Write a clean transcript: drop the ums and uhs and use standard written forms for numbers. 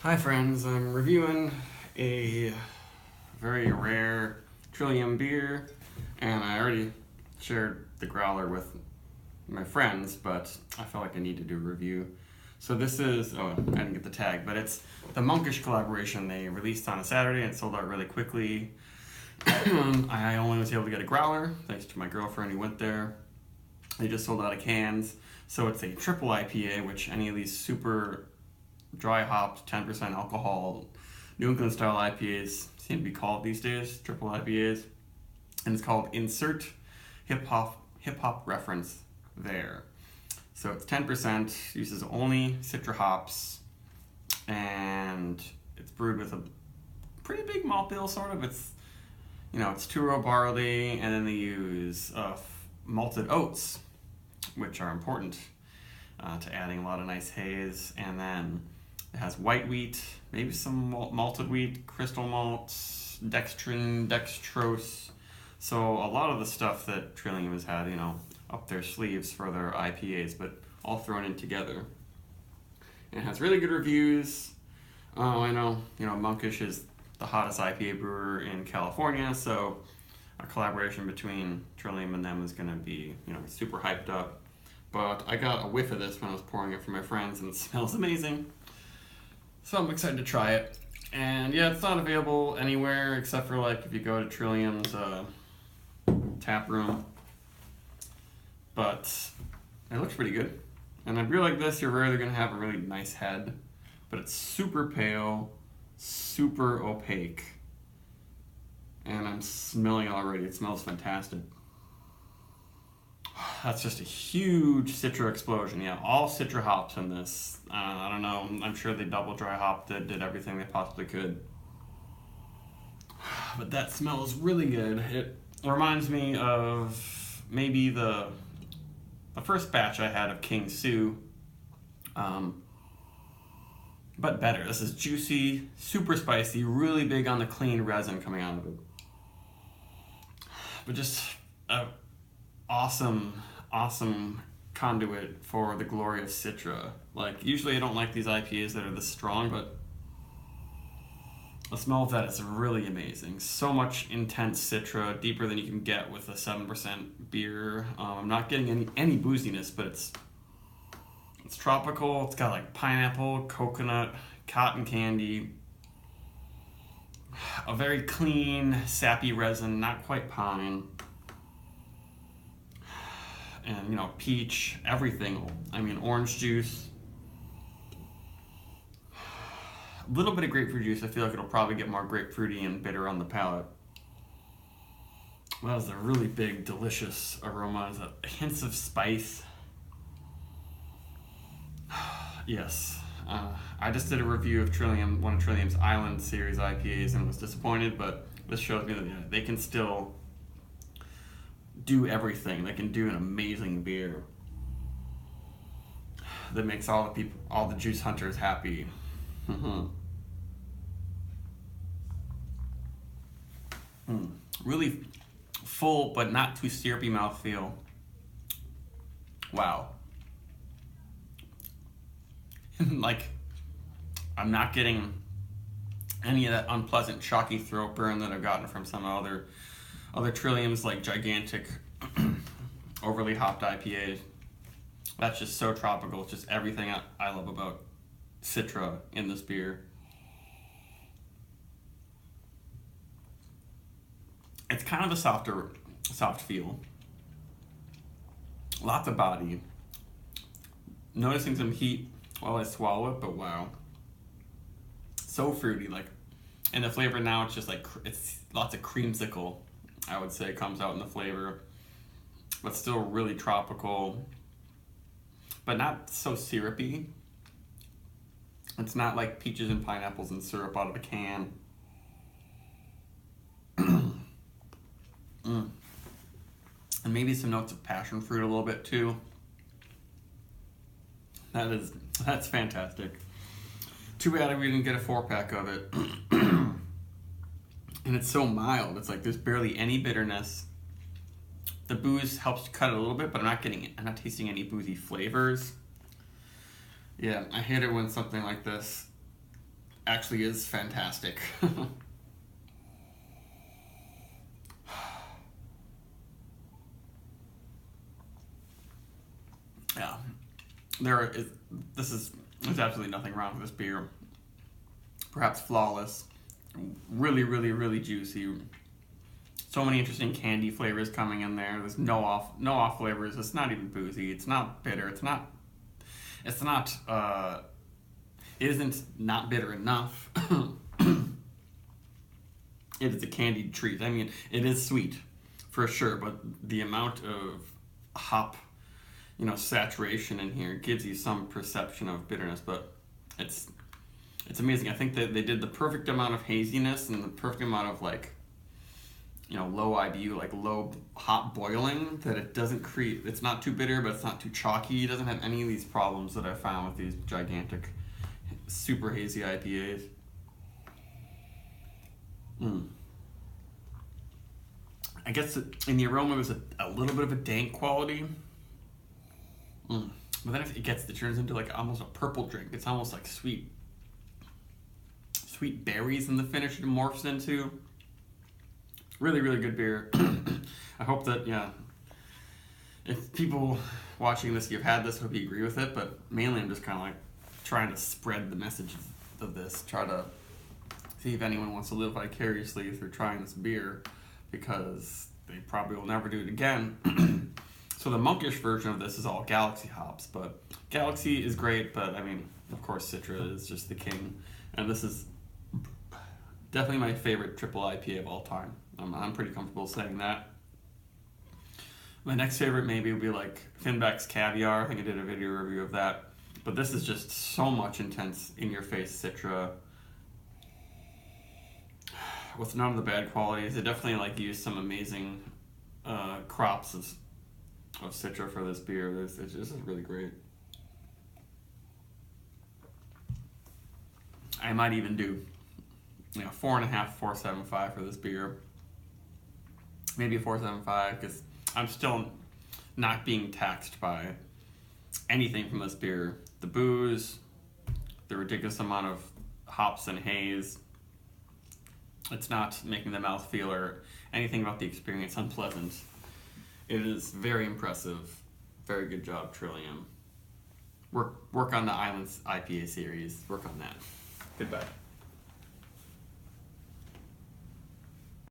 Hi friends, I'm reviewing a very rare Trillium beer, and I already shared the growler with my friends, but I felt like I need to do a review. So this is, I didn't get the tag, but it's the Monkish collaboration. They released on a Saturday and sold out really quickly. I only was able to get a growler, thanks to my girlfriend who went there. They just sold out of cans. So it's a triple IPA, which any of these super dry hopped, 10% alcohol, New England style IPAs seem to be called these days, triple IPAs. And it's called Insert Hip Hop Reference there. So it's 10%, uses only Citra hops, and it's brewed with a pretty big malt bill, sort of. It's 2-row barley, and then they use malted oats, which are important to adding a lot of nice haze. And then it has white wheat, maybe some malted wheat, crystal malts, dextrin, dextrose. So a lot of the stuff that Trillium has had, up their sleeves for their IPAs, but all thrown in together. And it has really good reviews. I know, Monkish is the hottest IPA brewer in California, so a collaboration between Trillium and them is going to be, super hyped up. But I got a whiff of this when I was pouring it for my friends, and it smells amazing. So I'm excited to try it. And yeah, it's not available anywhere except for if you go to Trillium's tap room. But it looks pretty good. And a beer like this, you're rarely going to have a really nice head. But it's super pale, super opaque. And I'm smelling it already. It smells fantastic. That's just a huge Citra explosion. Yeah, all Citra hops in this. I don't know. I'm sure they double dry hopped it, did everything they possibly could. But that smells really good. It reminds me of maybe the first batch I had of King Sue. But better. This is juicy, super spicy, really big on the clean resin coming out of it. But just awesome conduit for the glory of Citra. Usually I don't like these IPAs that are this strong, but the smell of that is really amazing. So much intense Citra, deeper than you can get with a 7% beer. I'm not getting any booziness, but it's tropical. It's got pineapple, coconut, cotton candy, a very clean, sappy resin, not quite pine. And peach, everything. Orange juice, a little bit of grapefruit juice. I feel like it'll probably get more grapefruity and bitter on the palate. Well, that was a really big, delicious aroma. There's hints of spice. Yes. I just did a review of Trillium, one of Trillium's Island series IPAs, and was disappointed, but this shows me that they can still do everything. They can do an amazing beer that makes all the juice hunters happy. Really full, but not too syrupy mouthfeel. Wow. I'm not getting any of that unpleasant chalky throat burn that I've gotten from some other Trilliums, gigantic, overly hopped IPAs. That's just so tropical. It's just everything I love about Citra in this beer. It's kind of a soft feel. Lots of body. Noticing some heat while I swallow it, but wow. So fruity, and the flavor now, it's just it's lots of creamsicle, I would say, comes out in the flavor, but still really tropical, but not so syrupy. It's not like peaches and pineapples and syrup out of a can. And maybe some notes of passion fruit a little bit too. That's fantastic. Too bad we didn't get a 4-pack of it. And it's so mild. It's there's barely any bitterness. The booze helps cut it a little bit, but I'm not tasting any boozy flavors. Yeah, I hate it when something like this actually is fantastic. Yeah, there's absolutely nothing wrong with this beer. Perhaps flawless, really, really, really juicy. So many interesting candy flavors coming in there. There's no off flavors. It's not even boozy. It's not bitter. It's not. It isn't not bitter enough. It is a candied treat. I mean, it is sweet, for sure, but the amount of hop, saturation in here gives you some perception of bitterness. But it's amazing. I think that they did the perfect amount of haziness and the perfect amount of low IBU, like low hot boiling, that it doesn't create. It's not too bitter, but it's not too chalky. It doesn't have any of these problems that I found with these gigantic, super hazy IPAs. I guess in the aroma there's a little bit of a dank quality. But then if it turns into like almost a purple drink. It's almost like sweet berries in the finish it morphs into. Really, really good beer. I hope that, if people watching this, you've had this, hope you agree with it, but mainly I'm just kind of like trying to spread the message of this, try to see if anyone wants to live vicariously through trying this beer, because they probably will never do it again. So the monkish version of this is all Galaxy hops, but Galaxy is great, but I mean, of course Citra is just the king, and this is definitely my favorite triple IPA of all time. I'm pretty comfortable saying that. My next favorite maybe would be like Finback's Caviar. I think I did a video review of that. But this is just so much intense, in-your-face Citra with none of the bad qualities. They definitely used some amazing crops of Citra for this beer. This is really great. I might even do 4.5, 4.75 for this beer. Maybe a 4.75, because I'm still not being taxed by anything from this beer. The booze, the ridiculous amount of hops and haze. It's not making the mouthfeel or anything about the experience unpleasant. It is very impressive. Very good job, Trillium. Work on the Islands IPA series. Work on that. Goodbye.